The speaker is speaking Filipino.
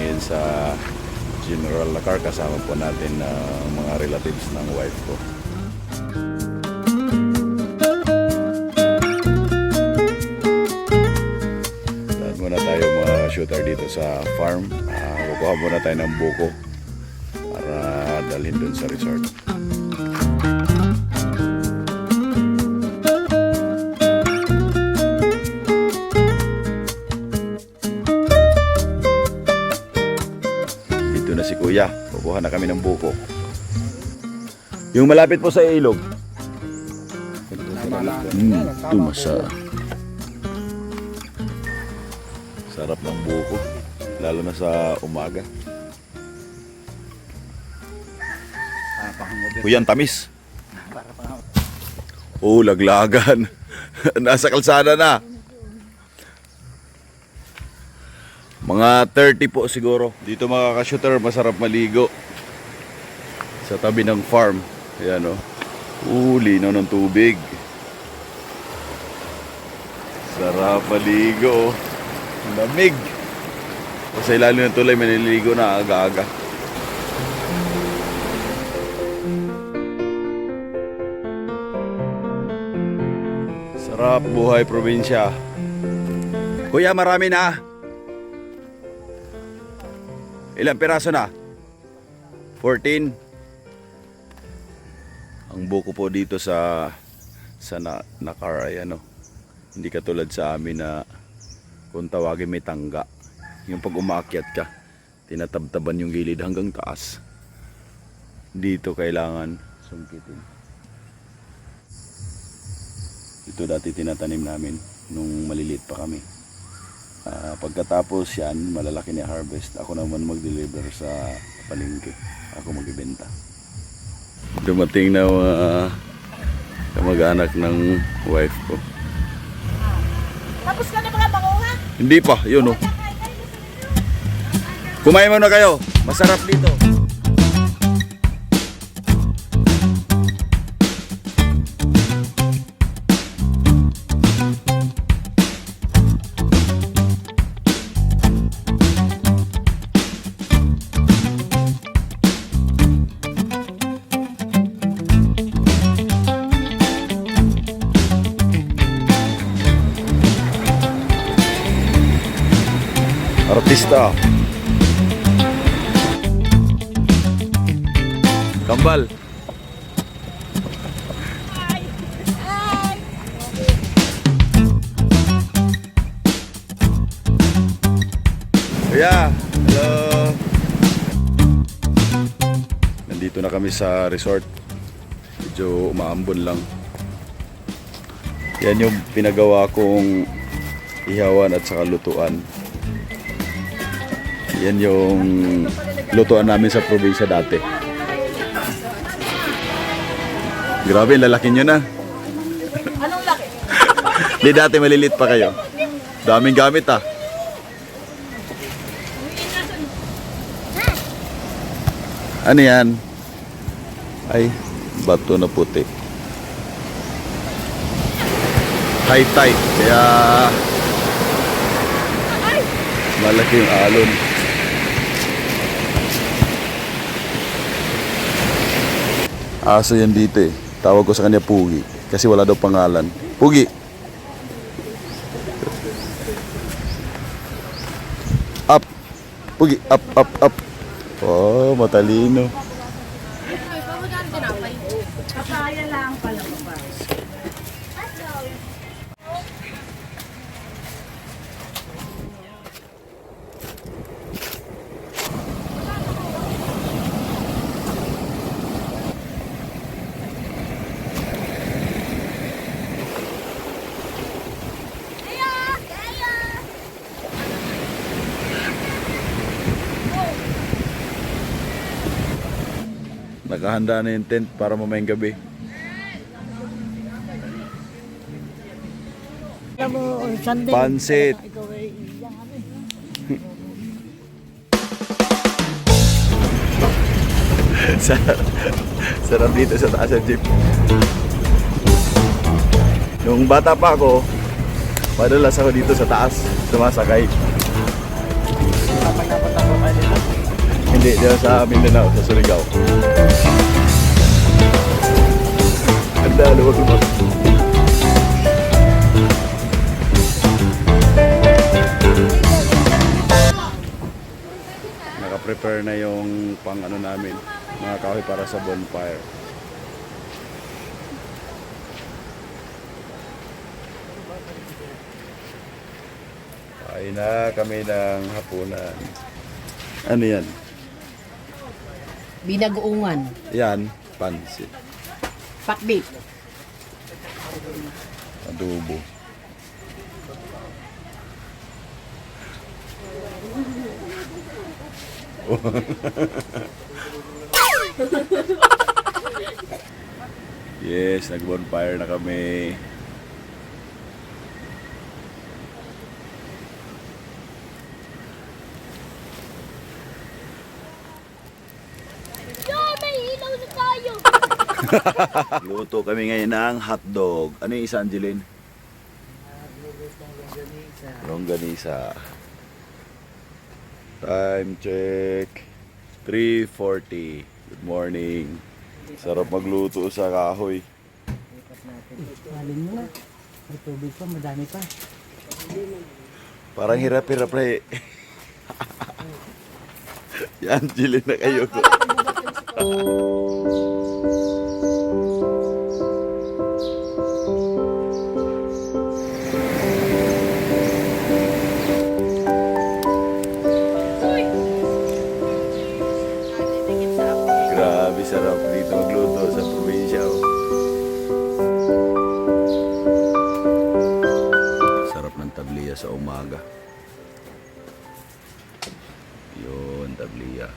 ngayon sa General Lacar. Kasama po natin mga relatives ng wife ko. Lahat muna tayo mga shooter dito sa farm. Kukuha muna tayo ng buko para dalhin dun sa resort. Dito na si Kuya. Kukuha na kami ng buko. Yung malapit po sa ilog. Tumasa. Sarap ng buko. Lalo na sa umaga. Kuya, ang tamis. Oh, laglagan. Nasa kalsada na. Mga 30 po siguro. Dito mga ka-shooter, masarap maligo. Sa tabi ng farm. Ayan o. Linaw ng tubig. Sarap maligo. Lamig. Sa ilalim ng tulay, maniligo na aga-aga. Sarap buhay probinsya. Kuya, marami na. Ilang piraso na? 14. Ang buko po dito sa Nakar ay ano, hindi katulad sa amin na kung tawagin may tangga. Yung pag umaakyat ka, tinatabtaban yung gilid hanggang taas. Dito kailangan sungkitin. Ito dati tinatanim namin nung maliliit pa kami. Pagkatapos yan, malalaki na harvest. Ako naman mag-deliver sa palengke. Ako magbibenta. Dumating na kamag-anak ng wife ko. Tapos ka na mga manguha? Hindi pa, yun o. Kumain muna kayo. Masarap dito. Artista. Kambal. Hi! Hi! Kuya, hello. Nandito na kami sa resort. Medyo umaambon lang. Yan yung pinagawa kong ihawan at saka lutuan. Yan yung lutuan namin sa probinsya dati. Grabe, lalaki nyo na. Anong laki? Di dati malilit pa kayo. Daming gamit ah. Ano yan? Ay, bato na puti. High tide, kaya malaki yung alon. Aso yan dito eh. Tawag ko sa kanya Pugi. Kasi wala daw pangalan. Pugi! Up! Pugi! Up! Up! Up! Oh, matalino. Kapaya lang pala ba? Nakahanda na yung tent para mamayang gabi. Alam mo, Sunday. Pansit. Ikaw ay iyang ano eh. Sarap dito sa taas ng jeep. Nung bata pa ako, madalas ako dito sa taas, sumasakay. Kapag napunta ko kayo Hindi, dito sa Mindanao, sa Surigao. Ganda, luwag-luwag. Naka-prepare na yung pang ano namin, mga kahoy para sa bonfire. Kain na kami ng hapunan. Ano yan? Binagoongan. Yan, pansit. Pakbit. Adobo. Yes, nag-bonfire na kami. May ilaw na tayo! Luto kami ngayon ng hotdog. Ano yung isa, Angeline? Longganisa. Time check. 3:40. Good morning. Sarap magluto sa kahoy. Malin mo na. May tubig pa, madami pa. Parang hirap-hirap na eh. Yan, Angeline na kayo ko. Grabe, sarap dito magluto sa probinsya. Oh. Sarap ng tabliya sa umaga. Yun, tabliya.